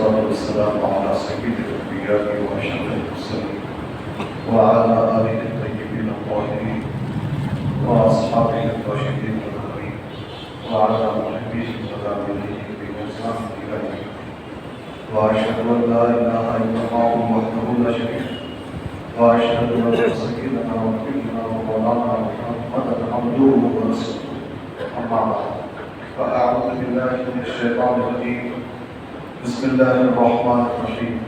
والصلاة والسلام على سيد الأنبياء وأشرف المرسلين وعلى آله الطيبين الطاهرين وأصحابه الراشدين المهديين وعلى محبيه وتابعيه بإحسان إلى يوم الدين. وأشهد أن لا إله إلا الله وحده لا شريك له وأشهد أن سيدنا ونبينا ومولانا محمدا عبده ورسوله. أما بعد فأعوذ بالله من الشيطان الرجيم. بسم الله الرحمن الرحيم.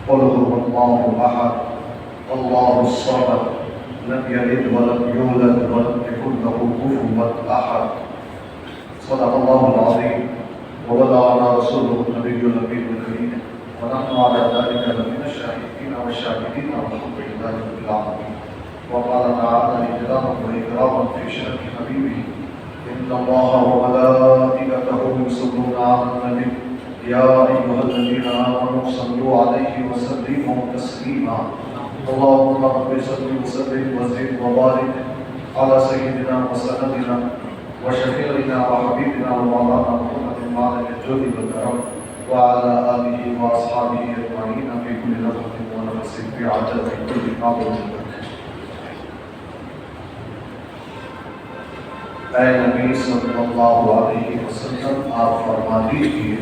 قل هو الله أحد الله الصمد لم يلد ولم يولد ولم يكن له كفوا أحد. صدق الله العظيم وبلغنا رسوله النبي النبي الكريم ونحن على ذلك لمن الشاهدين والشاكرين والحمد لله رب العالمين. وقال تعالى إكراما وإكراما في شأن حبيبه إن الله وملائكته يصلون على النبي يا أيها الذين آمنوا صلوا عليه وسلموا تسليما. اللهم رب صل وسلم وزد وبارك على سيدنا وسندنا وشفيعنا وحبيبنا ومولانا محمد مالك الجود والكرم وعلى آله وأصحابه أجمعين في كل لحظة ونفس في عدد كل نعبد لك. اے نبی صلی اللہ علیہ وسلم آپ فرما دیجیے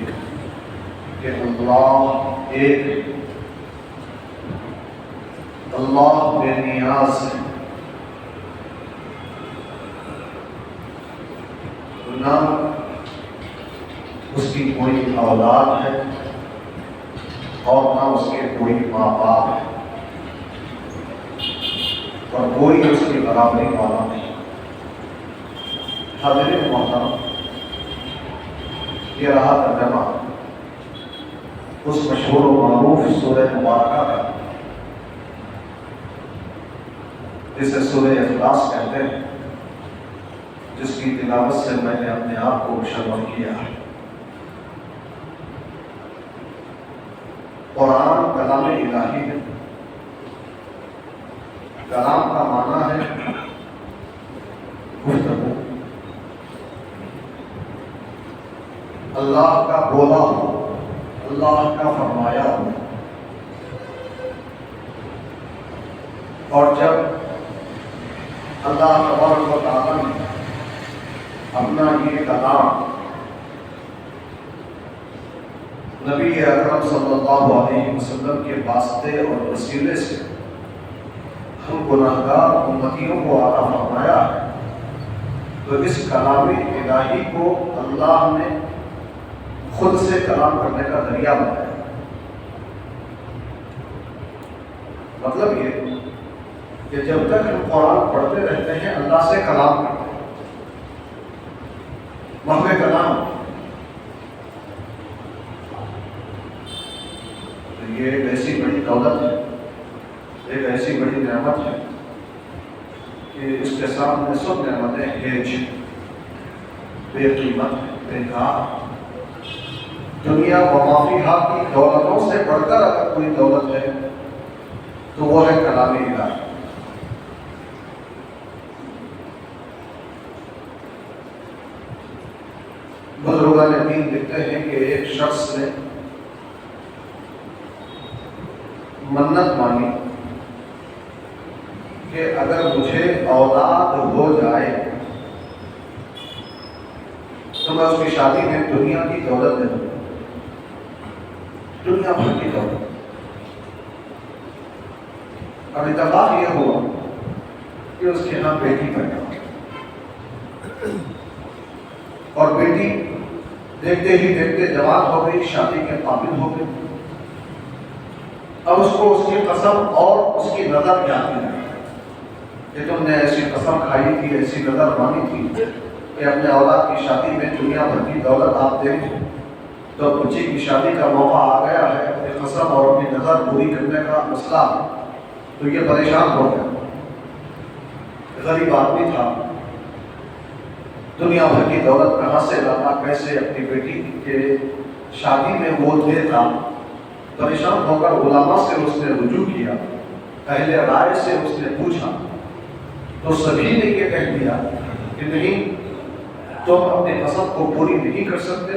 کہ اللہ ایک ہے، اللہ بے نیاز ہے، نہ اس کی کوئی اولاد ہے اور نہ اس کے کوئی ماں باپ ہے اور کوئی اس کی برابری والا نہیں۔ حاضرین محترم، یہ رہا ترجمہ اس مشہور و معروف سورہ مبارکہ کا جسے سورہ اخلاص کہتے ہیں، جس کی تلاوت سے میں نے اپنے آپ کو مشرف کیا ہے۔ قرآن کلام الہی ہے۔ کلام کا معنی ہے گفتگو، اللہ کا بولا ہو، اللہ کا فرمایا ہو۔ اور جب اللہ تبارک و تعالیٰ نے اپنا یہ کلام نبی اکرم صلی اللہ علیہ وسلم کے واسطے اور وسیلے سے ہم گناہگار امتیوں کو عطا فرمایا ہے، تو اس کلام الہی کو اللہ نے خود سے کلام کرنے کا ذریعہ بنایا۔ مطلب یہ کہ جب تک ہم قرآن پڑھتے رہتے ہیں اللہ سے کلام کرتے ہیں، محو کلام۔ یہ ایک ایسی بڑی دولت ہے، ایک ایسی بڑی نعمت ہے کہ اس کے سامنے سب نعمتیں ہیج، بے قیمت، بیکار۔ دنیا و ما فیہا کی دولتوں سے بڑھ کر اگر کوئی دولت ہے تو وہ ہے کلام الہی۔ بزرگان دین لکھتے ہیں کہ ایک شخص نے منت مانی کہ اگر مجھے اولاد ہو جائے تو میں اس کی شادی میں دنیا کی دولت دے دوں، دنیا بھر کی دولت۔ اب اتفاق یہ ہوا کہ اس کے یہاں بیٹی پیدا ہوئی اور بیٹی دیکھتے ہی دیکھتے جوان ہو گئی، شادی کے قابل ہو گئی۔ اب اس کو اس کی قسم اور اس کی نظر یاد نہیں کہ تم نے ایسی قسم کھائی تھی، ایسی نظر مانی تھی کہ اپنے اولاد کی شادی میں دنیا بھر کی دولت آپ دیں گے۔ تو بچی کی شادی کا موقع آ گیا ہے، اپنی قسم اور اپنی نظر پوری کرنے کا مسئلہ، تو یہ پریشان ہو گیا۔ غریب آدمی تھا، دنیا بھر کی دولت کہاں سے لاتا، کیسے اپنی بیٹی کے شادی میں وہ دیتا۔ پریشان ہو کر علماء سے اس نے رجوع کیا، اہل رائے سے اس نے پوچھا، تو سبھی نے یہ کہہ دیا کہ نہیں، تم اپنے قسم کو پوری نہیں کر سکتے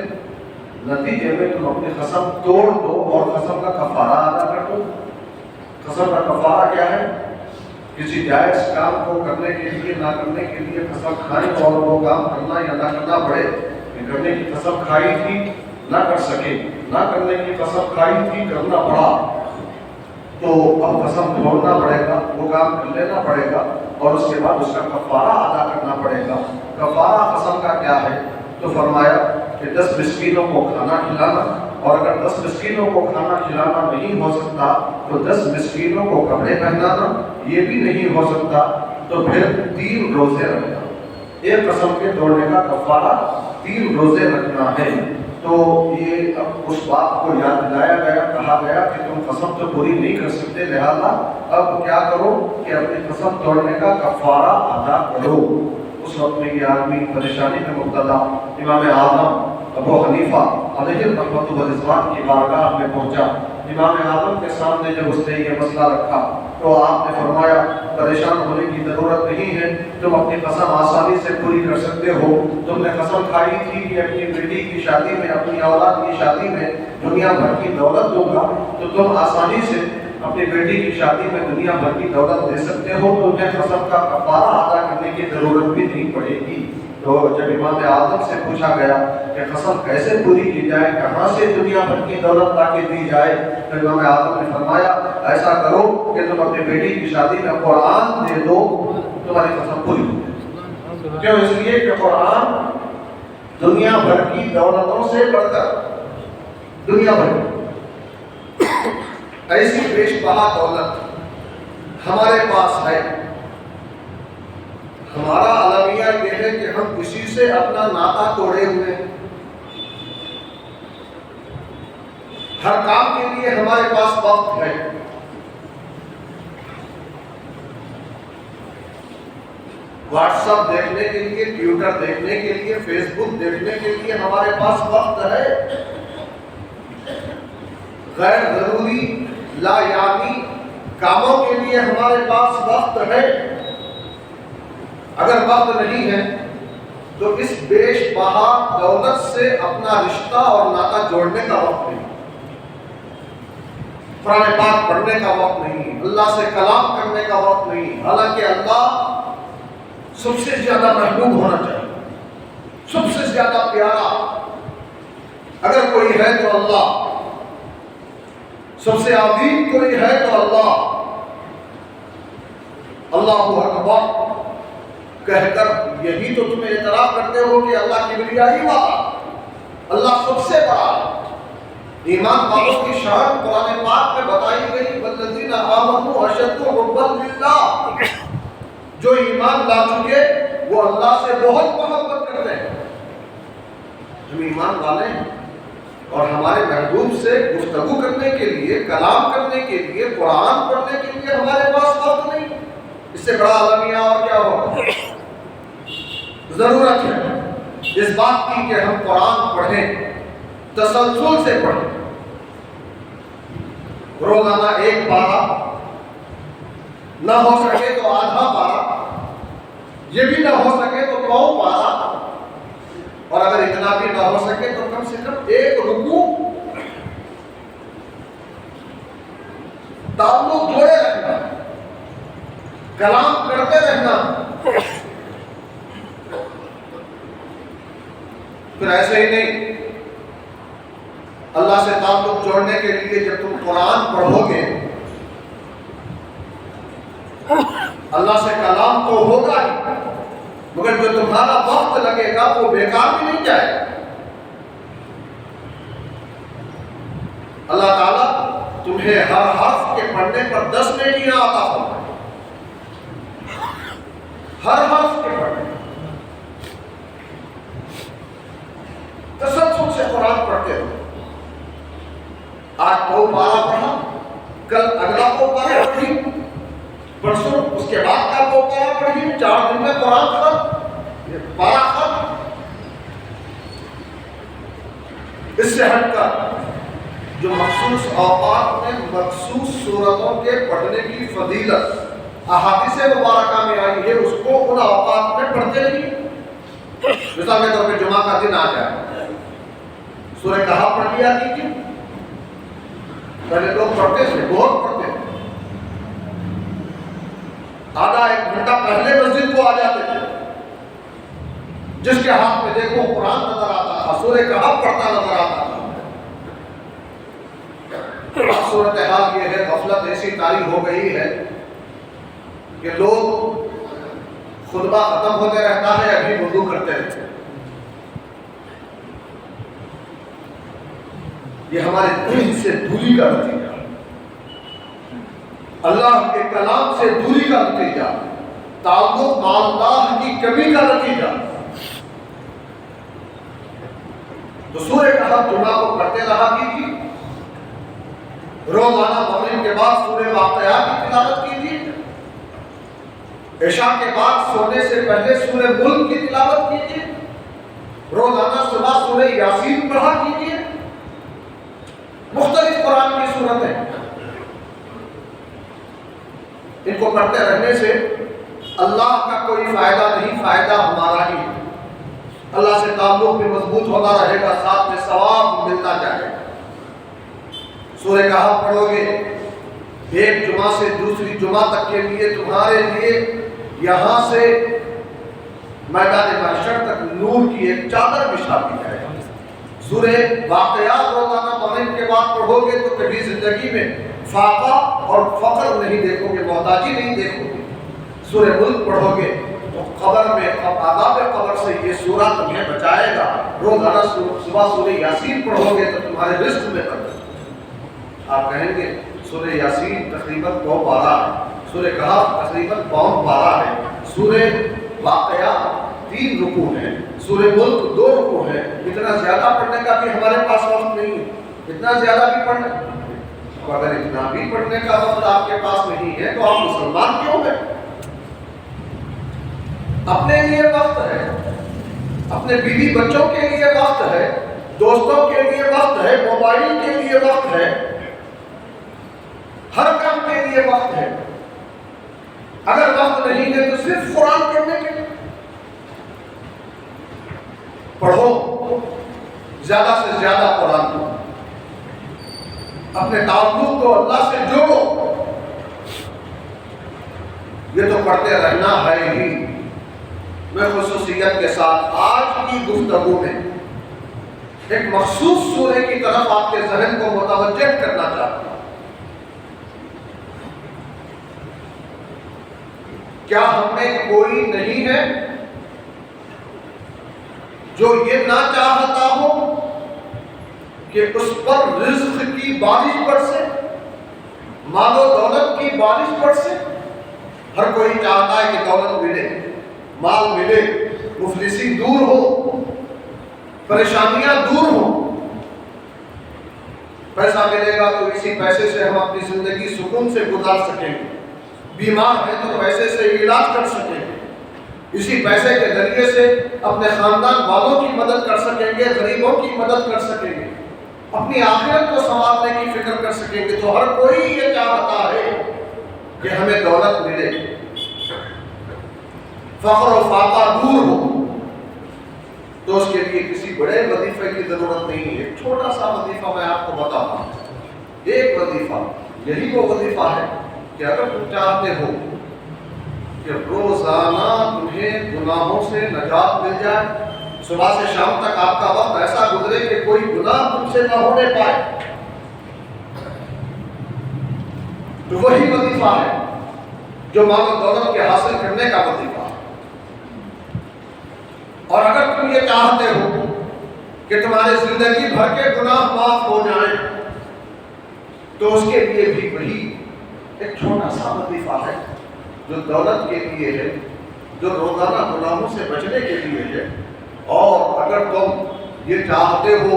نتیجے میں تم اپنی قسم توڑ دو اور قسم کا کفارہ ادا کر دو۔ قسم کا کفارہ کیا ہے؟ کسی جائز کام کو کرنے کے لیے نہ کرنے کے لیے قسم کھائیں اور وہ کام کرنا یا نہ کرنا پڑے۔ کرنے کی قسم کھائی تھی نہ کر سکے، نہ کرنے کی قسم کھائی تھی کرنا پڑا، تو اب قسم توڑنا پڑے گا، وہ کام کر لینا پڑے گا اور اس کے بعد اس کا کفارہ ادا کرنا پڑے گا۔ کفارہ قسم کا کیا ہے؟ تو فرمایا کہ 10 مسکینوں کو کھانا کھلانا، اور اگر 10 مسکینوں کو کھانا کھلانا نہیں ہو سکتا تو 10 مسکینوں کو کپڑے پہنانا، یہ بھی نہیں ہو سکتا تو پھر 3 روزے رکھنا۔ ایک قسم کے توڑنے کا کفارہ 3 روزے رکھنا ہے۔ تو یہ اب اس بات کو یاد دلایا گیا، کہا گیا کہ تم قسم تو پوری نہیں کر سکتے، لہذا اب کیا کرو کہ اپنی قسم توڑنے کا کفارہ ادا کرو۔ اس وقت میں یہ آدمی پریشانی میں مبتلا امام اعظم ابو حنیفہ علیہ رحمۃ و رضوان کی بارگاہ میں پہنچا۔ امام اعظم کے سامنے جب اس نے یہ مسئلہ رکھا تو آپ نے فرمایا پریشان ہونے کی ضرورت نہیں ہے، تم اپنی قسم آسانی سے پوری کر سکتے ہو۔ تم نے قسم کھائی تھی کہ اپنی بیٹی کی شادی میں، اپنی اولاد کی شادی میں دنیا بھر کی دولت دوں گا، تو تم آسانی سے اپنی بیٹی کی شادی میں دنیا بھر کی دولت دے سکتے ہو، تو تمہیں قسم کا کفارہ ادا کرنے کی ضرورت بھی نہیں پڑے گی۔ تو جب امام اعظم سے پوچھا گیا کہ قسم کیسے پوری کی جائے، کہاں سے دنیا بھر کی دولت لا کے دی جائے، تو امام اعظم نے فرمایا ایسا کرو کہ تم اپنی بیٹی کی شادی میں قرآن دے دو، تمہاری قسم پوری ہو جائے۔ کیوں؟ اس لیے کہ قرآن دنیا بھر کی دولتوں سے بڑھ کر، دنیا بھر ایسی بیش بہا دولت ہمارے پاس ہے۔ ہمارا المیہ یہ ہے کہ ہم کسی سے اپنا ناطا توڑے ہوئے ہیں۔ ہر کام کے لیے ہمارے پاس وقت ہے۔ واٹس ایپ دیکھنے کے لیے، ٹویٹر دیکھنے کے لیے، فیس بک دیکھنے کے لیے ہمارے پاس وقت ہے۔ غیر ضروری لا یعنی کاموں کے لیے ہمارے پاس وقت ہے۔ اگر وقت نہیں ہے تو اس بیش بہا دولت سے اپنا رشتہ اور ناطا جوڑنے کا وقت نہیں، قرآن پاک پڑھنے کا وقت نہیں، اللہ سے کلام کرنے کا وقت نہیں۔ حالانکہ اللہ سب سے زیادہ محبوب ہونا چاہیے، سب سے زیادہ پیارا اگر کوئی ہے تو اللہ، سب سے عظیم کوئی ہے تو اللہ۔ اللہ اکبر کہہ کر یہی تو تم اعتراف کرتے ہو کہ اللہ کبریائی والا، اللہ سب سے بڑا ہے۔ ایمان والوں کی شان قرآن پاک میں بتائی گئی، والذین آمنوا اشد حبا للہ، جو ایمان لا چکے وہ اللہ سے بہت محبت کرتے ہیں۔ ہم ایمان والے ہیں اور ہمارے محبوب سے گفتگو کرنے کے لیے، کلام کرنے کے لیے، قرآن پڑھنے کے لیے ہمارے پاس وقت نہیں۔ اس سے بڑا المیہ اور کیا ہوگا؟ ضرورت ہے اس بات کی کہ ہم قرآن پڑھیں، تسلسل سے پڑھیں، روزانہ 1 پارہ، نہ ہو سکے تو آدھا پارہ، یہ بھی نہ ہو سکے تو 1 پارہ، اور اگر اتنا بھی نہ ہو سکے تو کم سے کم 1 رکوع تعلق جوڑے رکھنا، کلام کرتے رہنا۔ پھر ایسے ہی نہیں، اللہ سے تعلق جوڑنے کے لیے جب تم قرآن پڑھو گے، اللہ سے کلام تو ہوگا ہی، مگر جو تمہارا وقت لگے گا وہ بیکار بھی نہیں جائے۔ اللہ تعالیٰ تمہیں ہر حرف کے پڑھنے پر 10 نیکیاں عطا فرمائے، ہر حرف کے پڑھنے۔ تسلسل سے قرآن پڑھتے ہو، آج 2 پارہ پڑھا، کل اگلا 2 پارہ پڑھی، پرسوں اس کے بعد کا 2 پارہ پڑھی، 4 دن میں قرآن ختم، پارہ ختم۔ اس سے ہٹ کر جو مخصوص اوقات میں مخصوص سورتوں کے پڑھنے کی فضیلت احادیث مبارکہ میں آئی ہے، اس کو ان اوقات میں پڑھتے نہیں۔ مثال کے طور پہ جمعہ کا دن آ جائے، سورہ کہف پڑھ لیا کیجیے. پہلے لوگ پڑھتے تھے، بہت پڑھتے تھے، آدھا ایک گھنٹہ پہلے مسجد کو آ جاتے تھے. جس کے ہاتھ میں دیکھو قرآن نظر آتا تھا، سورہ کہف پڑھتا نظر آتا تھا. صورتحال یہ ہے، غفلت ایسی طاری ہو گئی ہے کہ لوگ خطبہ ختم ہوتے رہتا ہے ابھی وضو کرتے رہتے ہیں. یہ ہمارے دل سے دوری کا نتیجہ، اللہ کے کلام سے دوری کا نتیجہ، تعلق مع اللہ کی کمی کا نتیجہ. تو سورہ کہف جمعہ کو پڑھتے رہا کیجیے. روزانہ مغرب کے بعد سورہ واقعات کی تلاوت کیجیے. عشاء کے بعد سونے سے پہلے سورہ ملک کی تلاوت کیجیے. روزانہ صبح سورہ یاسین پڑھا کیجیے. مختلف قرآن کی صورتیں، ان کو پڑھتے رہنے سے اللہ کا کوئی فائدہ نہیں، فائدہ ہمارا ہی. اللہ سے تعلق بھی مضبوط ہوتا رہے گا، ساتھ میں ثواب ملتا جائے گا. سورہ کہف پڑھو گے، ایک جمعہ سے دوسری جمعہ تک کے لیے تمہارے لیے یہاں سے میدان محشر تک نور کی ایک چادر بچھا دی جائے گی. سورہ واقعات روزانہ مغرب کے بعد پڑھو گے تو کبھی زندگی میں فاقہ اور فقر نہیں دیکھو گے، محتاجی نہیں دیکھو گے. سورہ ملک پڑھو گے تو قبر میں عذاب قبر سے یہ سورہ تمہیں بچائے گا. روزانہ صبح سورہ یاسین پڑھو گے تو تمہارے رزق میں برکت. آپ کہیں گے سورہ یاسین تقریباً 2 پارہ ہے، سورہ کہف تقریباً 52 پارہ ہے، سورہ واقعات 3 رکوع ہیں، سورہ ملک 2 رکوع ہیں. اتنا زیادہ پڑھنے کا بھی ہمارے پاس وقت نہیں ہے. اتنا زیادہ بھی پڑھنے، اگر اتنا بھی پڑھنے کا وقت آپ کے پاس نہیں ہے تو آپ مسلمان کیوں ہیں؟ اپنے لیے وقت ہے، اپنے بیوی بچوں کے لیے وقت ہے، دوستوں کے لیے وقت ہے، موبائل کے لیے وقت ہے، ہر کام کے لیے وقت ہے. اگر وقت نہیں ہے تو صرف قرآن پڑھنے کے لیے پڑھو. زیادہ سے زیادہ قرآن پڑھو، اپنے تعلق کو اللہ سے جوڑو. یہ تو پڑھتے رہنا ہے ہی. میں خصوصیت کے ساتھ آج کی گفتگو میں ایک مخصوص سورہ کی طرف آپ کے ذہن کو متوجہ کرنا چاہتا ہوں. کیا ہم میں کوئی نہیں ہے جو یہ نہ چاہتا ہو کہ اس پر رزق کی بارش برسے، مال و دولت کی بارش برسے؟ ہر کوئی چاہتا ہے کہ دولت ملے، مال ملے، مفلسی دور ہو، پریشانیاں دور ہو. پیسہ ملے گا تو اسی پیسے سے ہم اپنی زندگی سکون سے گزار سکیں گے. بیمار ہیں تو پیسے سے علاج کر سکیں گے. اسی پیسے کے ذریعے سے اپنے خاندان والوں کی مدد کر سکیں گے، غریبوں کی مدد کر سکیں گے، اپنی آخرت کو سنوارنے کی فکر کر سکیں گے. تو ہر کوئی یہ چاہتا ہے کہ ہمیں دولت ملے، فقر و فاقہ دور ہو. تو اس کے لیے کسی بڑے وظیفے کی ضرورت نہیں ہے. ایک چھوٹا سا وظیفہ میں آپ کو بتاتا ہوں. ایک وظیفہ، یہی وہ وظیفہ ہے کہ اگر تم چاہتے ہو کہ روزانہ تمہیں گناہوں سے نجات مل جائے، صبح سے شام تک آپ کا وقت ایسا گزرے کہ کوئی گناہ تم سے نہ ہونے پائے، تو وہی وظیفہ ہے جو مال و دولت کے حاصل کرنے کا وظیفہ ہے. اور اگر تم یہ چاہتے ہو کہ تمہارے زندگی بھر کے گناہ معاف ہو جائیں تو اس کے لیے بھی وہی ایک چھوٹا سا وظیفہ ہے جو دولت کے لیے ہے، جو روزانہ گناہوں سے بچنے کے لیے ہے. اور اگر تم یہ چاہتے ہو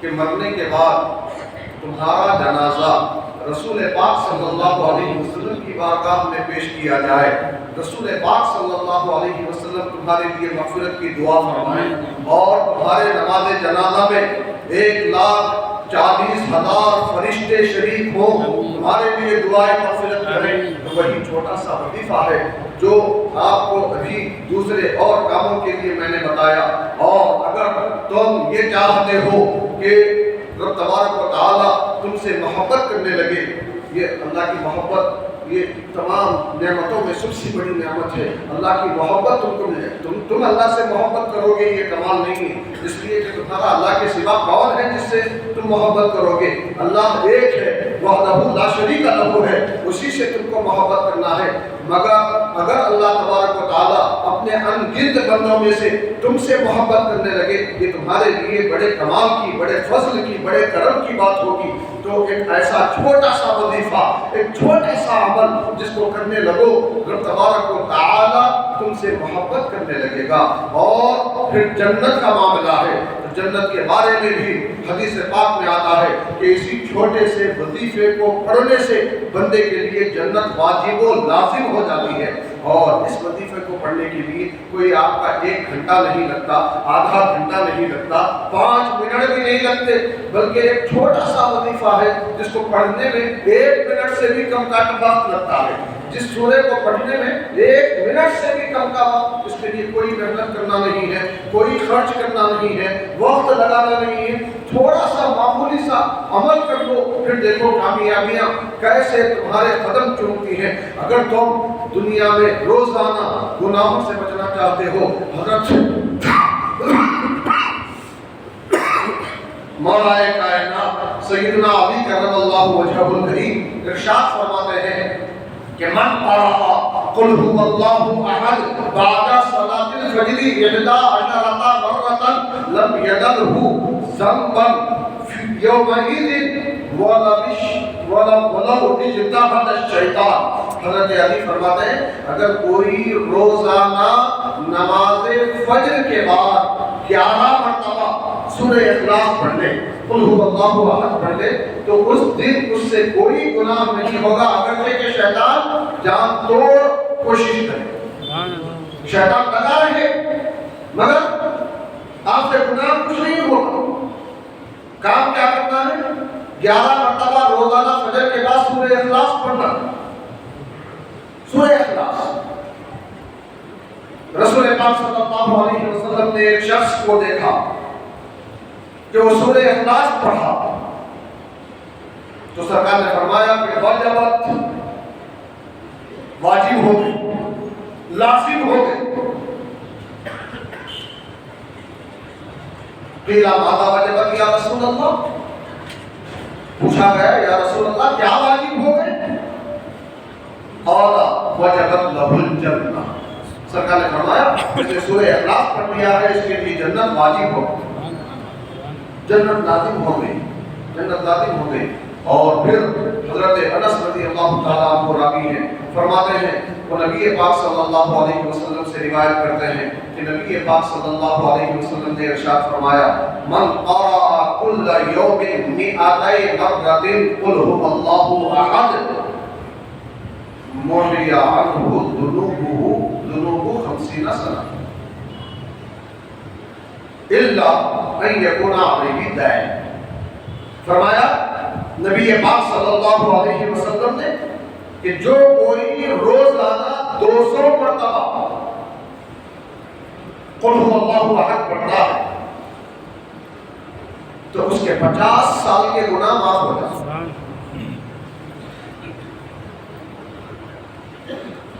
کہ مرنے کے بعد تمہارا جنازہ رسول پاک صلی اللہ علیہ وسلم کی بارگاہ میں پیش کیا جائے، رسول پاک صلی اللہ علیہ وسلم تمہارے لیے مغفرت کی دعا فرمائیں اور تمہارے نماز جنازہ میں 1,40,000 فرشتے شریک ہوں، تمہارے لیے دعائیں مغفرت کریں، تو وہی چھوٹا سا وظیفہ ہے جو آپ کو ابھی دوسرے اور کاموں کے لیے میں نے بتایا. اور اگر تم یہ یہ چاہتے ہو کہ رب تبارک و تعالیٰ تم سے محبت کرنے لگے، یہ اللہ کی محبت یہ تمام نعمتوں میں سب سے بڑی نعمت ہے۔ اللہ کی محبت تم کو ملے، تم اللہ سے محبت کرو گے، یہ کمال نہیں ہے، اس لیے کہ تمہارا اللہ کے سوا کون ہے جس سے تم محبت کرو گے؟ اللہ ایک ہے، وحدہ لا شریک لہ ہے، اسی سے تم کو محبت کرنا ہے۔ مگر اگر اللہ تبارک و تعالیٰ اپنے ان گنت بندوں میں سے تم سے محبت کرنے لگے، یہ تمہارے لیے بڑے کمال کی، بڑے فضل کی، بڑے کرم کی بات ہوگی۔ تو ایک ایسا چھوٹا سا وظیفہ، ایک چھوٹا سا عمل جس کو کرنے لگو، رب تبارک و تعالیٰ تم سے محبت کرنے لگے گا۔ اور پھر جنت کا معاملہ ہے، جنت کے بارے میں بھی حدیث پاک میں آتا ہے کہ اسی چھوٹے سے وظیفے کو پڑھنے سے بندے کے لیے جنت واجب و لازم ہو جاتی ہے۔ اور اس وظیفے کو پڑھنے کے لیے کوئی آپ کا 1 گھنٹہ نہیں لگتا، آدھا گھنٹہ نہیں لگتا، 5 منٹ بھی نہیں لگتے، بلکہ ایک چھوٹا سا وظیفہ ہے جس کو پڑھنے میں 1 منٹ سے بھی کم کا وقت لگتا ہے۔ جس سورے کو پڑھنے میں 1 منٹ سے بھی کم کا وقت، اس کے لیے کوئی محنت کرنا نہیں ہے، کوئی خرچ کرنا نہیں ہے، وقت لگانا نہیں ہے، تھوڑا سا معمولی سا عمل کر لو، پھر دیکھو کامیابیاں کیسے تمہارے قدم چومتی ہیں۔ اگر تم دنیا میں روزانہ گناہوں سے بچنا چاہتے ہو، حضرت مولا کائنات سیدنا علی کرم اللہ وجہہ الکریم ارشاد فرماتے ہیں کہ من قرأ قل هو اللہ احد بعد صلاة الفجر 11 مرة لم يدله ذنبا یومئذ ولو اجتہد الشیطان۔ حضرت علی فرماتے ہیں اگر کوئی روزانہ نماز فجر کے بعد 11 مرتبہ سورہ اخلاص پڑھ لے، قل هو اللہ احد پڑھ لے، تو اس دن اس سے کوئی گناہ نہیں ہوگا، اگرچہ کہ شیطان جان توڑ کوشش کرے، شیطان لگا رہے، مگر آپ سے گناہ کچھ نہیں ہوگا۔ کام کیا کرنا ہے؟ 11 مرتبہ روزانہ فجر کے بعد سورہ اخلاص پڑھنا، سورہ اخلاص۔ رسول پاک صلی اللہ علیہ وسلم نے ایک شخص کو دیکھا کہ وہ سورہ اخلاص پڑھا، تو سرکار نے فرمایا کہ وجبت، واجب ہو گئی، لازم ہو گئی۔ قیل ماذا وجبت یا رسول اللہ، پوچھا گیا یا رسول اللہ کیا واجب ہو گئے؟ قال وجبت لہ الجنہ، سرکار نے فرمایا جس نے سورہ اخلاص پڑھ لیا ہے اس کے لیے جنت واجب ہو، جنت لازم ہو گئی، جنت لازم ہو گئی۔ اور پھر حضرت انس رضی اللہ تعالیٰ عنہ راوی ہیں، فرماتے ہیں وہ نبی پاک صلی اللہ علیہ وسلم سے روایت کرتے ہیں کہ نبی پاک صلی اللہ علیہ وسلم نے ارشاد فرمایا من قرأ کل یوم 200 مرۃ قل هو اللہ احد محی عنہ ذنوبہ 50 سنہ الا ان یکون علیہ دین۔ فرمایا نبی پاک صلی اللہ علیہ وسلم نے کہ جو کوئی روزانہ 200 مرتبہ قل هو اللہ احد پڑھتا ہے تو اس کے 50 سال کے گناہ معاف ہو جاتے ہیں۔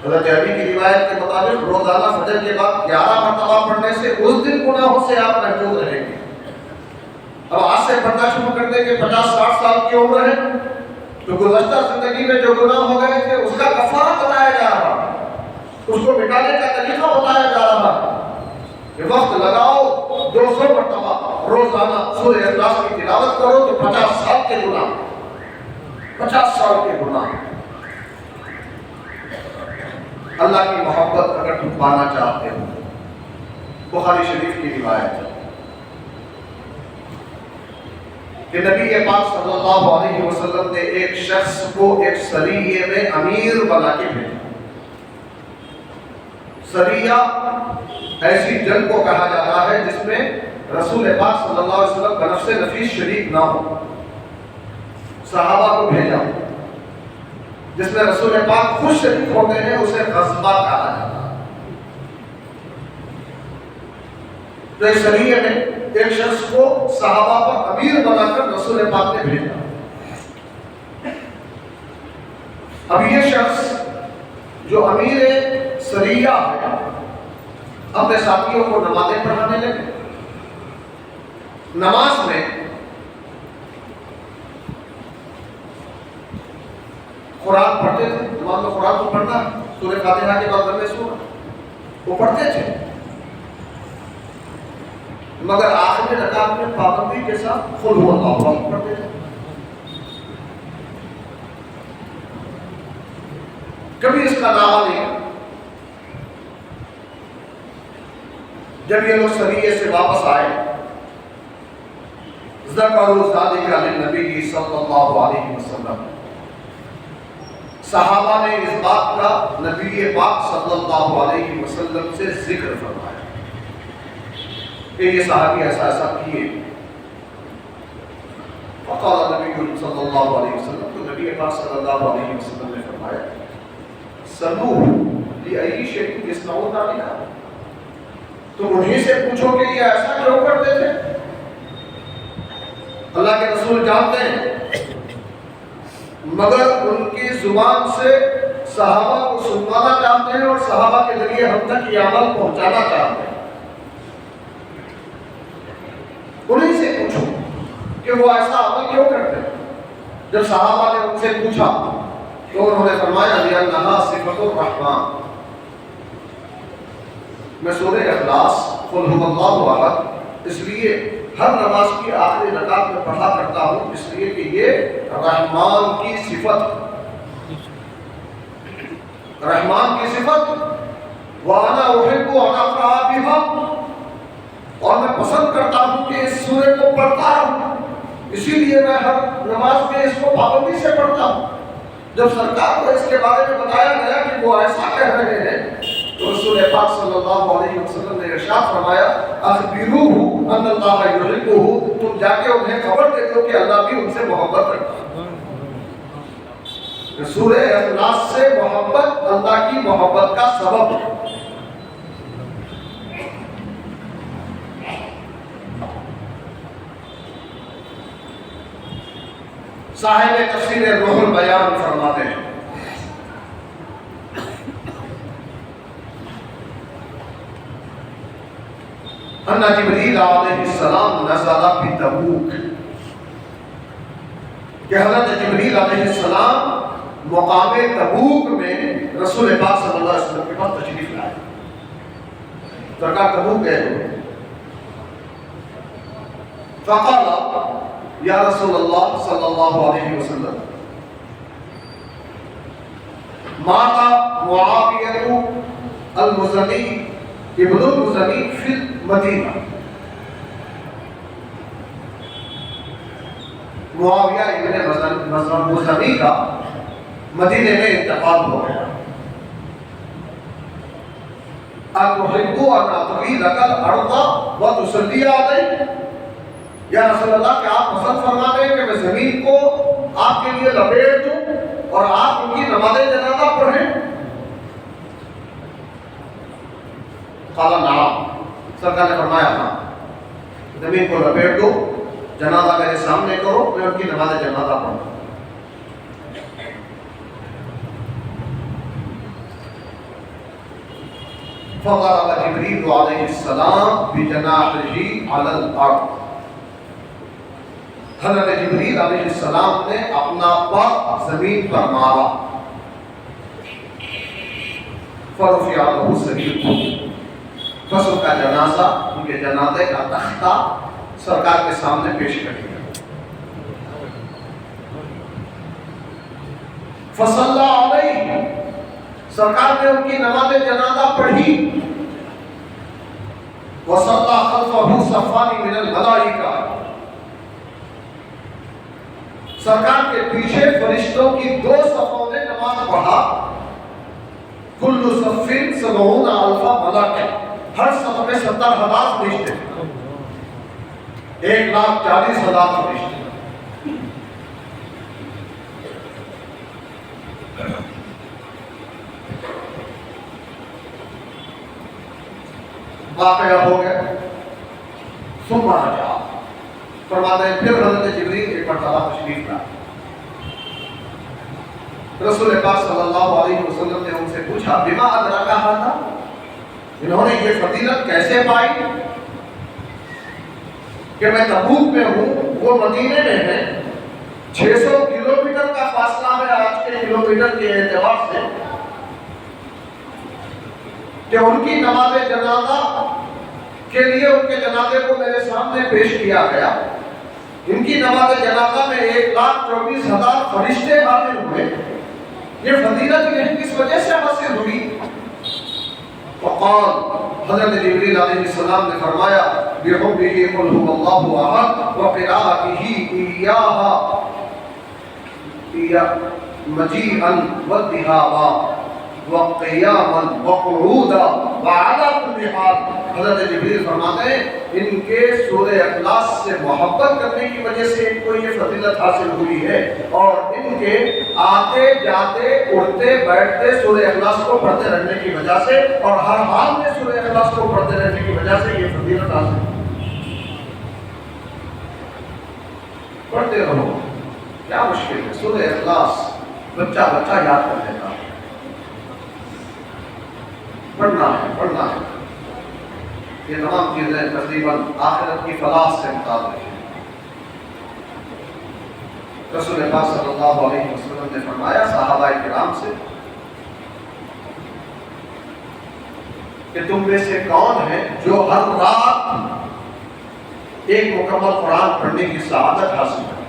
حضرت علی کی روایت کے مطابق روزانہ فجر کے بعد 11 مرتبہ پڑھنے سے اس دن گناہوں سے آپ محفوظ رہیں گے۔ اب آج سے پڑھنا شروع کر دیں کہ 50-60 سال کی عمر ہے تو گزشتہ زندگی میں جو گناہ ہو گئے تھے اس کا کفارہ بتایا جا رہا ہے، اس کو مٹانے کا طریقہ بتایا جا رہا ہے کہ وقت لگاؤ 200 مرتبہ روزانہ سورہ اخلاص کی تلاوت کرو تو 50 سال کے گناہ، 50 سال کے گناہ۔ اللہ کی محبت اگر تم پانا چاہتے ہو، بخاری شریف کی روایت ہے کہ نبی پاک صلی اللہ علیہ وسلم نے ایک شخص کو ایک سریے میں امیر بنا کے بھیجا۔ سریہ ایسی جنگ کو کہا جاتا ہے جس میں رسول پاک صلی اللہ علیہ وسلم کا نفس نفیس شریک نہ ہو، صحابہ کو بھیجا جس میں رسول پاک خود شریک ہوتے ہیں، اسے غزوہ کہا جاتا ہے۔ تو ایک سریے میں ایک شخص کو صحابہ پر امیر بنا کر رسول پاک نے بھیجا. اب یہ شخص جو امیر سریہ ہے اپنے ساتھیوں کو نمازیں پڑھانے لگے. نماز میں قرآن پڑھتے تھے. نماز میں قرآن کو پڑھنا سورہ فاتحہ کے بعد میں سورہ وہ پڑھتے تھے، مگر آخری رکعت میں پابندی کے ساتھ قل هو اللہ احد پڑھتے تھے. کبھی اس کا نام نہیں. جب یہ لوگ سریے سے واپس آئے ذکروا ذلک للنبی صلی اللہ علیہ وسلم، صحابہ نے اس بات کا نبی پاک صلی اللہ علیہ وسلم سے ذکر فرمایا کہ یہ صحابی ایسا ایسا کیے. فقال نبی صلی اللہ علیہ وسلم، تو نبی پاک صلی اللہ علیہ وسلم نے فرمایا سلوہ لأی شیء یصنعون ذلک، تم انہیں سے پوچھو کہ یہ ایسا کیوں کرتے تھے. اللہ کے رسول جانتے ہیں مگر ان کی زبان سے صحابہ کو سنوانا چاہتے ہیں اور صحابہ کے ذریعے ہم تک یہ عمل پہنچانا چاہتے ہیں. انہیں سے پوچھو کہ وہ ایسا عمل کیوں کرتے ہیں. جب صحابہ نے ان سے پوچھا تو انہوں نے فرمایا لأنہا صفت الرحمن، میں سورہ اخلاص قل هو اللہ احد اس لیے ہر نماز کی آخری رکعت میں پڑھا کرتا ہوں، اس لیے کہ یہ رحمان کی صفت، رحمان کی صفت. وَأَنَا أُحِبُّ أَنْ أَقْرَأَ بِهَا، اور میں پسند کرتا ہوں کہ اس سورہ کو پڑھتا ہوں، اسی لیے میں ہر نماز میں اس کو پابندی سے پڑھتا ہوں. جب سرکار کو اس کے بارے میں بتایا گیا کہ وہ ایسا کہہ رہے ہیں تو رسول پاک صلی اللہ علیہ وسلم نے ارشاد فرمایا اخبروہ ان اللہ یحبہ، تم جا کے انہیں خبر دے دو کہ اللہ بھی ان سے محبت کرتا ہے. سورہ اخلاص سے محبت اللہ کی محبت کا سبب ہے. صاحب تفسیر روح البیان فرماتے ہیں ان جبریل علیہ السلام نزل بتبوک، کہ حضرت جبریل علیہ السلام مقام تبوک میں رسول پاک صلی اللہ علیہ وسلم کے پاس تشریف لائے. سرکار تبوک گئے ہوئے. فقال یا رسول اللہ صلی اللہ علیہ وسلم مات معاویہ المزنی ابن المزنی فی المدینہ، معاویہ ابن مزنی کا مدینے میں انتقال ہو گیا. أَتُحِبُّ أَنْ أَطْوِي لَكَ الْأَرْضَ وَتُصَلِّيَ عَلَيْهِ، یا رسول اللہ کہ آپ پسند فرما دیں کہ میں زمین کو آپ کے لیے لپیٹ دوں اور آپ ان کی نماز جنازہ پڑھیں. قال نعم، سرکار نے فرمایا ہاں، زمین کو لپیٹ دو، جنازہ میرے سامنے کرو، میں ان کی نماز جنازہ پڑھوں. فضرب جبریل علیہ السلام بجناحہ علی الارض، حضرت جبریل علیہ السلام نے اپنا پر زمین پر مارا. فرفع له سریرہ، بس ان کا جنازہ، ان کے جنازے کا تختہ سرکار کے سامنے پیش کر دیا. فصلی علیہ، سرکار نے ان کی نماز جنازہ پڑھی. وصلی خلفہ صفان من الملائکہ، سرکار کے پیچھے فرشتوں کی 2 صفوں نے نماز پڑھا. کل صف 70,000 ملک، ہر صف میں 70,000 فرشتے، 1,40,000 فرشتے. واقعہ ہو گیا. ثم رجع. فرماتے ہیں پھر حضرت جبریل ایک مرتبہ تشریف لائے. رسول پاک صلی اللہ علیہ وسلم نے ان سے پوچھا بما ادراک ھذا، انہوں نے یہ فضیلت کیسے پائی کہ میں تبوک میں ہوں، وہ مدینے میں ہے، 600 کلومیٹر کا فاصلہ ہے آج کے کلومیٹر کے اعتبار سے، کہ ان کی نماز جنازہ کے لیے ان کے جنازے کو میرے سامنے پیش کیا گیا. ان کی نماز جنازہ میں 1,24,000 فرشتے حاضر ہوئے. یہ فضیلت انہیں کس وجہ سے حاصل ہوئی؟ فقال، حضرت جبریل علیہ السلام نے فرمایا بِحُبِّهِ قُلْ هُوَ اللَّهُ أَحَدٌ وَقِرَاءَتِهِ إِيَّاهَا مَجِيئًا وَالذِّهَابًا وَقِيَامًا وَقُعُودًا وَعَلَى كُلِّ حَالٍ. حضرت جبریل فرماتے ہیں ان کے سورہ اخلاص سے محبت کرنے کی وجہ سے ان کو یہ فضیلت حاصل ہوئی ہے، اور ان کے آتے جاتے اٹھتے بیٹھتے سورہ اخلاص کو پڑھتے رہنے کی وجہ سے، اور ہر حال میں سورہ اخلاص کو پڑھتے رہنے کی وجہ سے یہ فضیلت حاصل ہوئی. پڑھتے رہو، کیا مشکل ہے؟ سورہ اخلاص بچہ یاد کر لیتا ہے. پڑھنا ہے. یہ تمام چیزیں تقریباً آخرت کی فلاح سے متعلق ہیں. رسول پاک صلی اللہ علیہ وسلم نے فرمایا صحابہ کرام سے کہ تم میں سے کون ہے جو ہر رات ایک مکمل قرآن پڑھنے کی سعادت حاصل کرے؟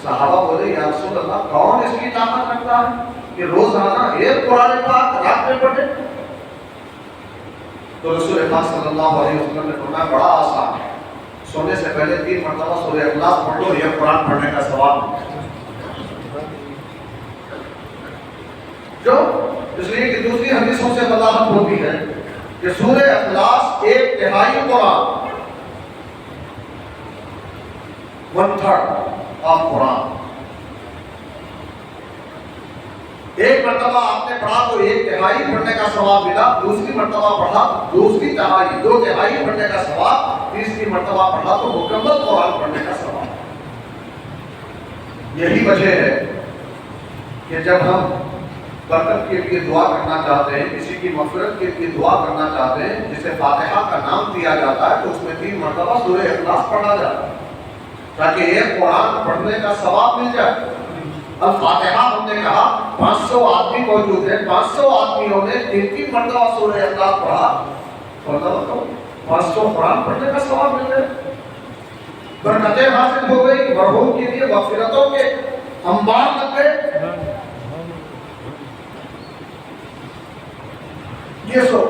صحابہ بولے یا رسول اللہ کون اس کی طاقت رکھتا ہے کہ روزانہ ایک قرآن پاک رات میں پڑھے؟ تو رسول پاک صلی اللہ علیہ وسلم نے فرمایا بڑا آسان ہے، سونے سے پہلے 3 مرتبہ سورہ اخلاص پڑھ لو، یہ قرآن پڑھنے کا ثواب ہے. جو اس لیے کہ دوسری حدیثوں سے وضاحت ہوتی ہے کہ سورہ اخلاص 1/3 قرآن، 1/3 آف قرآن. ایک مرتبہ آپ نے پڑھا تو 1/3 پڑھنے کا ثواب ملا، دوسری مرتبہ پڑھا 2/3 2/3 پڑھنے کا ثواب، تیسری مرتبہ پڑھا تو مکمل قرآن پڑھنے کا ثواب. یہی وجہ ہے کہ جب ہم برکت کے لیے دعا کرنا چاہتے ہیں، کسی کی مغفرت کے لیے دعا کرنا چاہتے ہیں، جسے فاتحہ کا نام دیا جاتا ہے، تو اس میں 3 مرتبہ سورہ اخلاص پڑھا جاتا ہے تاکہ ایک قرآن پڑھنے کا ثواب مل جائے. الفاتحہ ہم نے کہا 500 آدمی موجود ہیں، 500 آدمیوں نے 3 مرتبہ سورہ اخلاص پڑھا، 500 قرآن پڑھنے کا ثواب مل گئے. برکتیں حاصل ہو گئی، مرحوم کے لیے مغفرتوں کے انبار لگ گئے. یہ سو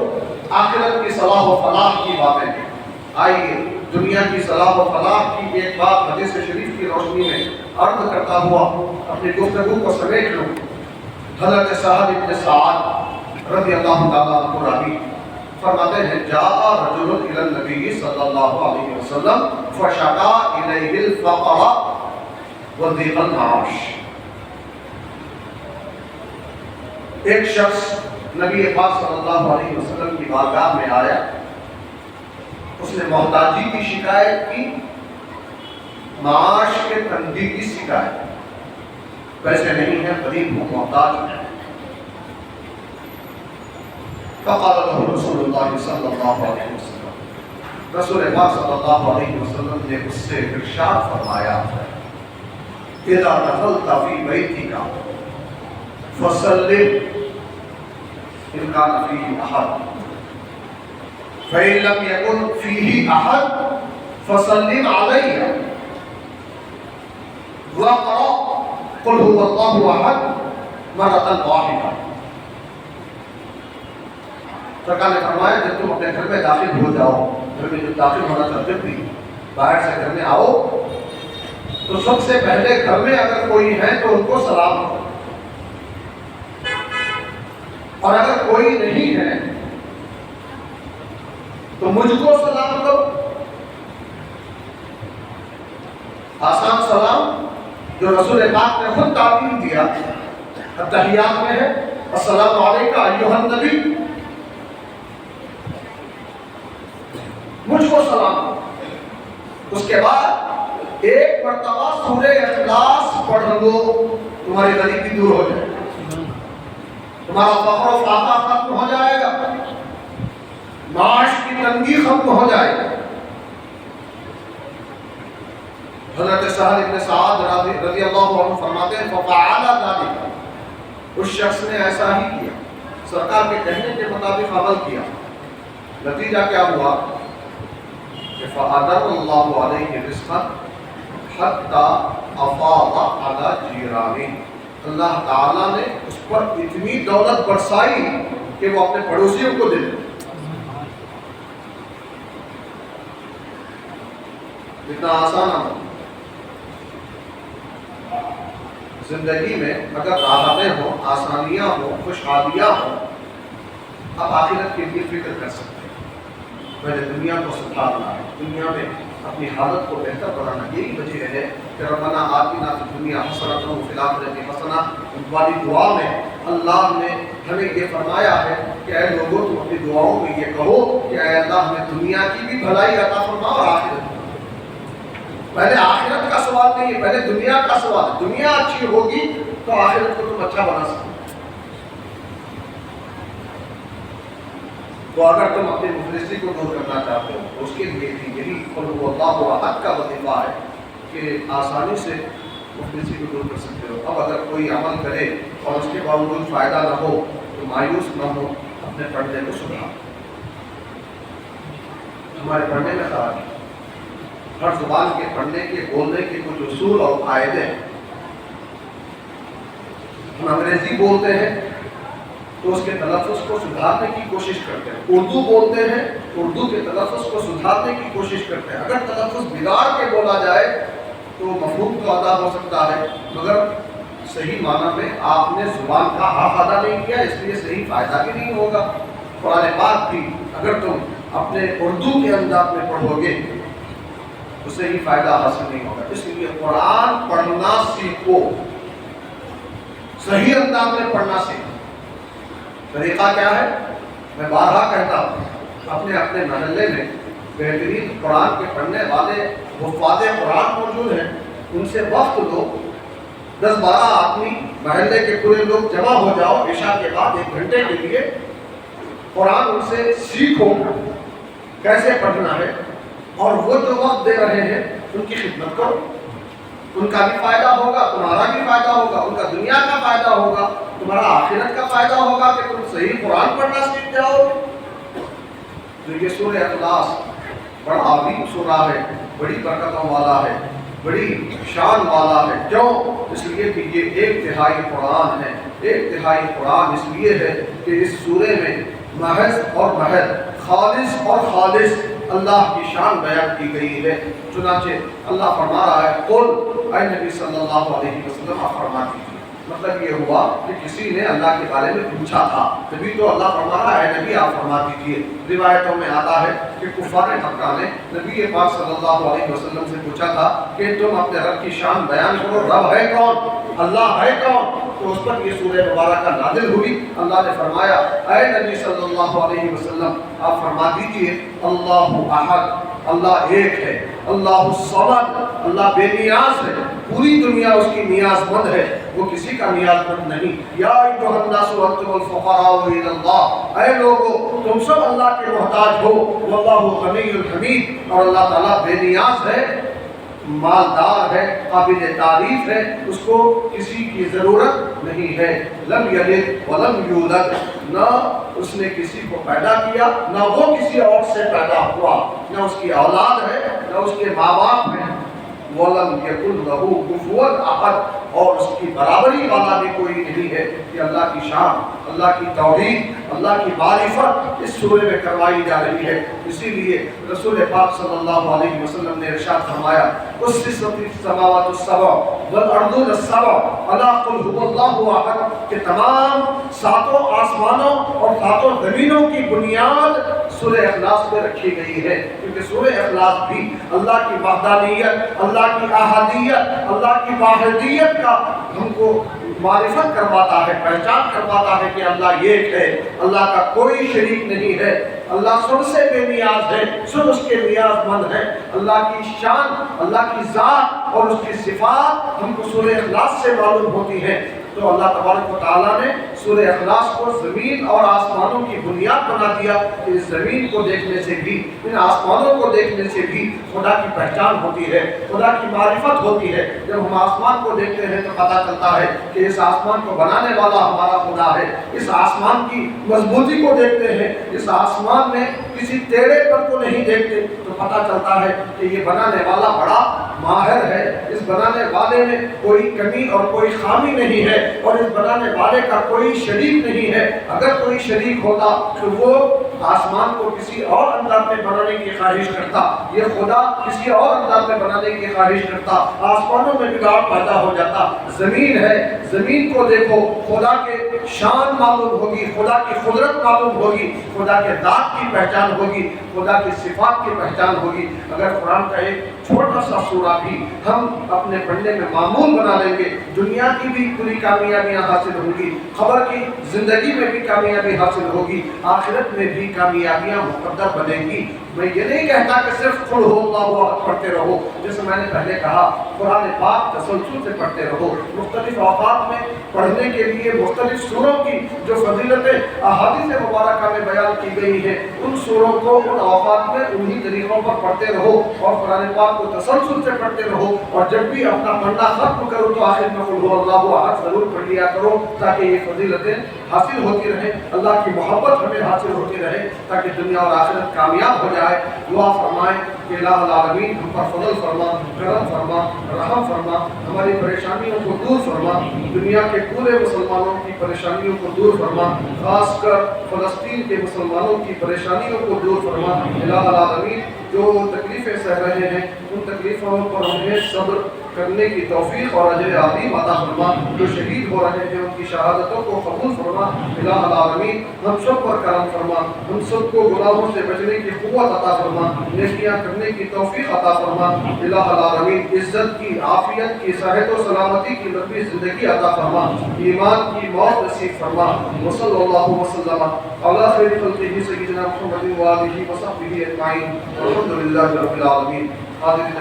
آخرت کی صلاح و فلاح کی باتیں ہیں. آئیے دنیا کی صلاح و فلاح کی ایک بات حدیث شریف کی روشنی میں عرض کرتا ہوا اپنی گفتگو کو سمیٹ لوں. حضرت سعد بن سعد رضی اللہ تعالیٰ عنہ راوی فرماتے ہیں جاء رجل الی النبی صلی اللہ علیہ وسلم فشکا الیہ الفقر وضیق المعاش. ایک شخص نبی پاک صلی اللہ علیہ وسلم کی بارگاہ میں آیا، اس نے محتاجی کی شکایت کی، معاش کے تنگی کی شکایت، پیسے نہیں ہیں، غریب ہوں، محتاج ہیں. فقال له رسول اللہ صلی اللہ علیہ وسلم، رسول پاک صلی اللہ علیہ وسلم نے اس سے ارشاد فرمایا اذا دخلت فی بیتک فسلم ان كان فيه احد فإن لم يكن فيه احد فسلم عليه واقرأ قل هو الله احد مرة واحدة. سرکار نے فرمایا جب تم اپنے گھر میں داخل ہو جاؤ، گھر میں جب داخل ہونا چاہتے بھی باہر سے گھر میں آؤ تو سب سے پہلے گھر میں اگر کوئی ہے تو ان کو سلام کرو، اور اگر کوئی نہیں ہے تو مجھ کو سلام کرو. آسان سلام جو رسول پاک نے خود تعلیم دیا تحیات میں ہے، السلام علیکم ایھا النبی. مجھ کو سلام دو۔ اس کے بعد ایک مرتبہ سورہ اخلاص پڑھ لو، تمہاری غریبی دور ہو جائے گی، تمہارا فقر و فاقہ ختم ہو جائے گا، معاش کی تنگی ختم ہو جائے گی۔ حضرت سہل ابن سعد رضی اللہ عنہ فرماتے ہیں فَفَعَلَ ذَلِكَ، اس شخص نے ایسا ہی کیا، سرکار کے کہنے کے مطابق عمل کیا، نتیجہ کیا ہوا کہ فَأَدَرَّ اللَّهُ عَلَيْهِ رِزْقًا حَتَّى أَفَاضَ عَلَى جِيرَانِهِ، اللہ تعالیٰ نے اس پر اتنی دولت برسائی کہ وہ اپنے پڑوسیوں کو دے دے۔ اتنا آسان ہے زندگی میں، اگر راحتیں ہوں، آسانیاں ہوں، خوشحالیاں ہوں، آپ آخرت کے لیے فکر کر سکتے ہیں۔ پہلے دنیا کو سدھارنا ہے، دنیا میں اپنی حالت کو بہتر بنانا، یہی وجہ ہے کہ ربنا آتنا فی الدنیا حسنۃ وفی الآخرۃ حسنۃ والی دعا میں اللہ نے ہمیں یہ فرمایا ہے کہ اے لوگوں تم اپنی دعاؤں میں یہ کہو کہ اے اللہ ہمیں دنیا کی بھی بھلائی عطا فرما اور آخرت کی۔ پہلے آخرت کا سوال نہیں ہے، پہلے دنیا کا سوال ہے۔ دنیا اچھی ہوگی تو آخرت کو تم اچھا بنا سکتے۔ تو اگر تم اپنی مفلسی کو دور کرنا چاہتے ہو تو اس کے لیے بھی یہی قل هو اللہ احد کا وظیفہ ہے کہ آسانی سے مفلسی کو دور کر سکتے ہو۔ اب اگر کوئی عمل کرے اور اس کے باوجود فائدہ نہ ہو تو مایوس نہ ہو، اپنے پڑھنے کو سدھارو۔ ہمارے پڑھنے میں خرابی، ہر زبان کے پڑھنے کے بولنے کے کچھ اصول اور قاعدے ہیں۔ ہم انگریزی بولتے ہیں تو اس کے تلفظ کو سدھارنے کی کوشش کرتے ہیں، اردو بولتے ہیں اردو کے تلفظ کو سدھارنے کی کوشش کرتے ہیں۔ اگر تلفظ بگاڑ کے بولا جائے تو مفہوم تو ادا ہو سکتا ہے، مگر صحیح معنی میں آپ نے زبان کا حق ادا نہیں کیا، اس لیے صحیح فائدہ بھی نہیں ہوگا۔ قرآن پاک بھی اگر تم اپنے اردو کے انداز میں پڑھو گے تو صحیح فائدہ حاصل نہیں ہوگا۔ اس لیے قرآن پڑھنا سیکھو، صحیح انداز میں پڑھنا سیکھو۔ طریقہ کیا ہے؟ میں بارہا کہتا ہوں، اپنے اپنے محلے میں بہترین قرآن کے پڑھنے والے حفاظ قرآن موجود ہیں، ان سے وقت لو، 10-12 آدمی محلے کے پورے لوگ جمع ہو جاؤ، عشاء کے بعد 1 گھنٹے کے لیے قرآن ان سے سیکھو کیسے پڑھنا ہے، اور وہ جو وقت دے رہے ہیں ان کی خدمت کرو، ان کا بھی فائدہ ہوگا، تمہارا بھی فائدہ ہوگا، ان کا دنیا کا فائدہ ہوگا، تمہارا آخرت کا فائدہ ہوگا کہ تم صحیح قرآن پڑھنا سیکھ جاؤ۔ تو یہ سورہ اخلاص بڑا عظیم سورہ ہے، بڑی برکتوں والا ہے، بڑی شان والا ہے۔ کیوں؟ اس لیے کہ یہ 1/3 قرآن ہے۔ 1/3 قرآن اس لیے ہے کہ اس سورے میں محض اور محض، خالص اور خالص اللہ کی شان بیان کی گئی ہے۔ چنانچہ اللہ فرما رہا ہے قل، اے نبی صلی اللہ علیہ وسلم آپ فرما دیجیے۔ مطلب یہ ہوا کہ کسی نے اللہ کے بارے میں پوچھا تھا، تبھی تو اللہ فرما رہا ہے نبی آپ فرما دیجیے۔ روایتوں میں آتا ہے کہ کفار مکہ نے نبی پاک صلی اللہ علیہ وسلم سے پوچھا تھا کہ تم اپنے رب کی شان بیان کرو، رب ہے کون، اللہ ہے کون؟ تو اس پر یہ سورہ مبارکہ نازل ہوئی۔ اللہ نے فرمایا اے نبی صلی اللہ علیہ وسلم آپ فرما دیجیے اللہ احد، اللہ ایک ہے، اللہ الصمد، اللہ بے نیاز ہے، پوری دنیا اس کی نیاز مند ہے، وہ کسی کا نیاز مند نہیں۔ یا ایھا الناس انتم الفقراء الی اللہ، اے لوگو تم سب اللہ کے محتاج ہو، واللہ غنی حمید، اور اللہ تعالیٰ بے نیاز ہے، مالدار ہے، قابل تعریف ہے، اس کو کسی کی ضرورت نہیں ہے۔ لم یلد ولم یولد، نہ اس نے کسی کو پیدا کیا، نہ وہ کسی اور سے پیدا ہوا، نہ اس کی اولاد ہے، نہ اس کے ماں باپ ہیں۔ وَلَمْ يَكُنْ لَهُ كُفُوًا أَحَدٌ، اور اس کی برابری والا بھی کوئی نہیں ہے۔ کہ اللہ کی شان، اللہ کی توحید، اللہ کی معرفت اس سورے میں کروائی جا رہی ہے۔ اسی لیے رسول پاک صلی اللہ علیہ وسلم نے ارشاد فرمایا أُسِّسَتِ السَّمَاوَاتُ السَّبْعُ وَالْأَرْضُونَ السَّبْعُ أَلَا قُلْ هُوَ اللَّهُ أَحَدٌ، کہ تمام 7 آسمانوں اور 7 زمینوں کی بنیاد سورہ اخلاص پہ رکھی گئی ہے، کیونکہ سورہ اخلاص بھی اللہ کی وحدانیت، اللہ کی احدیت، اللہ کی واحدیت کا ہم کو معرفت کرواتا ہے، پہچان کرواتا ہے کہ اللہ ایک ہے، اللہ کا کوئی شریک نہیں ہے، اللہ سب سے بے نیاز ہے، سب اس کے نیاز مند ہے۔ اللہ کی شان، اللہ کی ذات اور اس کی صفات ہم کو سورہ اخلاص سے معلوم ہوتی ہیں۔ تو اللہ تبارک و تعالیٰ نے سورہ اخلاص کو زمین اور آسمانوں کی بنیاد بنا دیا کہ اس زمین کو دیکھنے سے بھی، ان آسمانوں کو دیکھنے سے بھی خدا کی پہچان ہوتی ہے، خدا کی معرفت ہوتی ہے۔ جب ہم آسمان کو دیکھتے ہیں تو پتہ چلتا ہے کہ اس آسمان کو بنانے والا ہمارا خدا ہے۔ اس آسمان کی مضبوطی کو دیکھتے ہیں، اس آسمان میں کسی ٹیڑھے پر کو نہیں دیکھتے تو پتہ چلتا ہے کہ یہ بنانے والا بڑا ماہر ہے، اس بنانے والے میں کوئی کمی اور کوئی خامی نہیں ہے، اور اس بنانے والے کا کوئی شریک نہیں ہے۔ اگر کوئی شریک ہوتا تو وہ آسمان کو کسی اور انداز میں بنانے کی خواہش کرتا، یہ خدا کسی اور انداز میں بنانے کی خواہش کرتا، آسمانوں میں بگاڑ پیدا ہو جاتا۔ زمین ہے، زمین کو دیکھو، خدا کے شان معلوم ہوگی، خدا کی قدرت معلوم ہوگی، خدا کے ذات کی پہچان ہوگی، خدا کی صفات کی پہچان ہوگی۔ اگر قرآن کا ایک چھوٹا سا سورہ بھی ہم اپنے پڑھنے میں معمول بنا لیں گے، دنیا کی بھی پوری کامیابیاں حاصل ہوں گی، خبر کی زندگی میں بھی کامیابی حاصل ہوگی، آخرت میں بھی کامیابیاں مقدر بنیں گی۔ میں یہ نہیں کہتا کہ صرف قل ہو اللہ احد پڑھتے رہو، جیسے میں نے پہلے کہا قرآن پاک تسلسل سے پڑھتے رہو۔ مختلف اوقات میں پڑھنے کے لیے مختلف سوروں کی جو فضیلتیں احادیث مبارکہ میں بیان کی گئی ہیں، ان سوروں کو ان اوقات میں انہی طریقوں پر پڑھتے رہو اور قرآن پاک کو تسلسل سے پڑھتے رہو، اور جب بھی اپنا پڑھنا ختم کرو تو آخر میں قل ہو اللہ احد ضرور پڑھ لیا کرو، تاکہ یہ فضیلتیں حاصل ہوتی رہیں، اللہ کی محبت ہمیں حاصل ہوتی رہے، تاکہ دنیا اور آخرت کامیاب ہو جائے۔ دعا فرمائیں کہ الہ العالمین ہم پر فضل فرما، کرم فرما، رحم فرما، ہماری پریشانیوں کو دور فرما، دنیا کے پورے مسلمانوں کی پریشانیوں کو دور فرما، خاص کر فلسطین کے مسلمانوں کی پریشانیوں کو دور فرما۔ الہ العالمین جو تکلیفیں سہ رہے ہیں ان تکلیفوں پر انہیں صبر کرنے کی توفیق اور اجر عظیم عطا فرما، جو شہید ہو رہے ہیں ان کی شہادتوں کو قبول فرما۔ الہ العالمین ہم سب پر کرم فرما، ہم سب کو گناہوں سے بچنے کی قوت عطا فرما، نیکیاں کرنے کی توفیق عطا فرما۔ الہ العالمین عزت کی، عافیت کی، صحت و سلامتی کی لمبی زندگی عطا فرما، ایمان کی موت نصیب فرما۔ وصلی اللہ وسلم علی خیر خلقہ سیدنا محمد و آلہ وصحبہ اجمعین، والحمد للہ رب العالمین۔ حاضرین